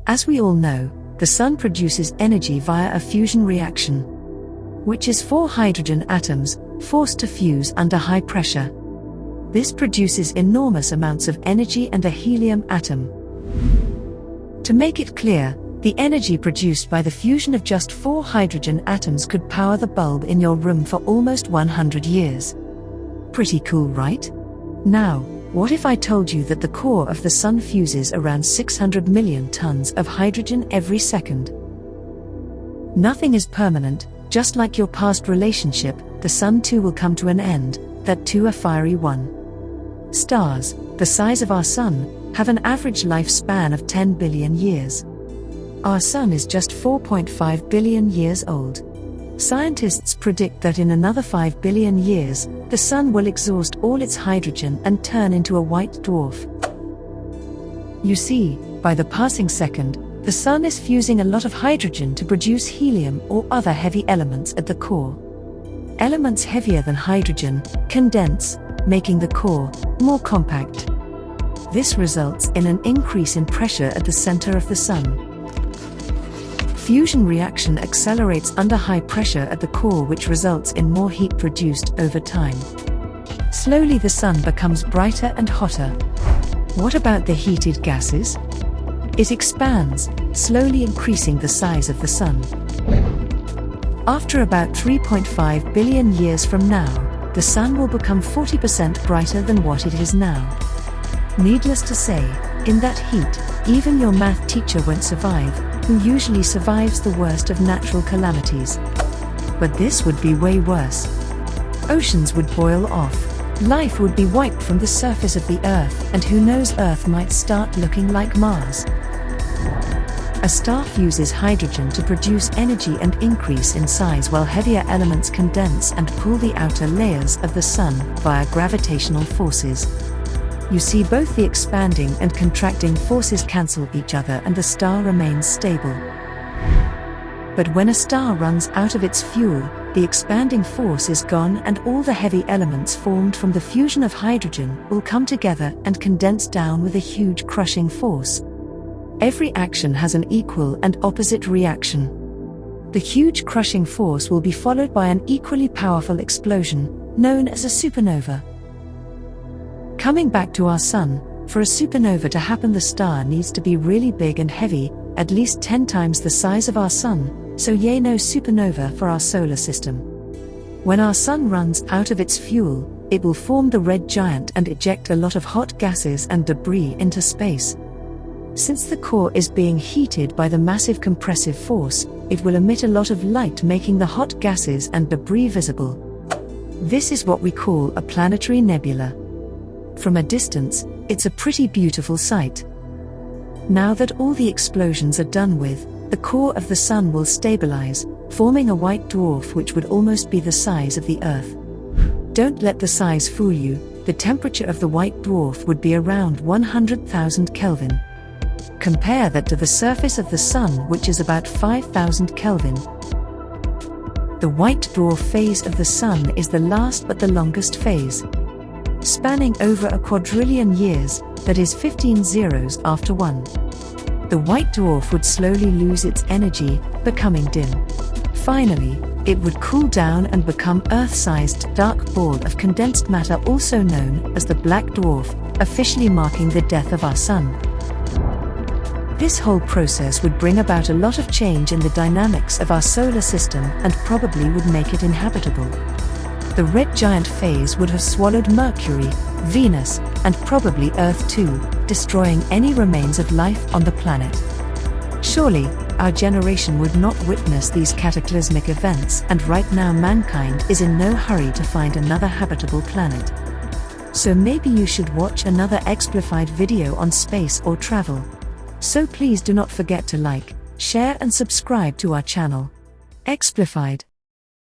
As we all know, the Sun produces energy via a fusion reaction, which is 4 hydrogen atoms forced to fuse under high pressure. This produces enormous amounts of energy and a helium atom. To make it clear, the energy produced by the fusion of just 4 hydrogen atoms could power the bulb in your room for almost 100 years. Pretty cool, right? Now, what if I told you that the core of the Sun fuses around 600 million tons of hydrogen every second? Nothing is permanent, just like your past relationship, the Sun too will come to an end, that too a fiery one. Stars, the size of our Sun, have an average lifespan of 10 billion years. Our Sun is just 4.5 billion years old. Scientists predict that in another 5 billion years, the Sun will exhaust all its hydrogen and turn into a white dwarf. You see, by the passing second, the Sun is fusing a lot of hydrogen to produce helium or other heavy elements at the core. Elements heavier than hydrogen condense, making the core more compact. This results in an increase in pressure at the center of the Sun. Fusion reaction accelerates under high pressure at the core, which results in more heat produced over time. Slowly the Sun becomes brighter and hotter. What about the heated gases? It expands, slowly increasing the size of the Sun. After about 3.5 billion years from now, the Sun will become 40% brighter than what it is now. Needless to say, in that heat, even your math teacher won't survive, who usually survives the worst of natural calamities. But this would be way worse. Oceans would boil off, life would be wiped from the surface of the Earth, and who knows, Earth might start looking like Mars. A star fuses hydrogen to produce energy and increase in size, while heavier elements condense and pull the outer layers of the Sun via gravitational forces. You see, both the expanding and contracting forces cancel each other and the star remains stable. But when a star runs out of its fuel, the expanding force is gone and all the heavy elements formed from the fusion of hydrogen will come together and condense down with a huge crushing force. Every action has an equal and opposite reaction. The huge crushing force will be followed by an equally powerful explosion, known as a supernova. Coming back to our Sun, for a supernova to happen, the star needs to be really big and heavy, at least 10 times the size of our Sun, so yay, no supernova for our solar system. When our Sun runs out of its fuel, it will form the red giant and eject a lot of hot gases and debris into space. Since the core is being heated by the massive compressive force, it will emit a lot of light, making the hot gases and debris visible. This is what we call a planetary nebula. From a distance, it's a pretty beautiful sight. Now that all the explosions are done with, the core of the Sun will stabilize, forming a white dwarf which would almost be the size of the Earth. Don't let the size fool you, the temperature of the white dwarf would be around 100,000 Kelvin. Compare that to the surface of the Sun, which is about 5,000 Kelvin. The white dwarf phase of the Sun is the last but the longest phase, spanning over a quadrillion years, that is 15 zeros after 1. The white dwarf would slowly lose its energy, becoming dim. Finally, it would cool down and become Earth-sized dark ball of condensed matter, also known as the black dwarf, officially marking the death of our Sun. This whole process would bring about a lot of change in the dynamics of our solar system and probably would make it inhabitable. The red giant phase would have swallowed Mercury, Venus, and probably Earth too, destroying any remains of life on the planet. Surely, our generation would not witness these cataclysmic events, and right now mankind is in no hurry to find another habitable planet. So maybe you should watch another Explified video on space or travel. So please do not forget to like, share and subscribe to our channel. Explified.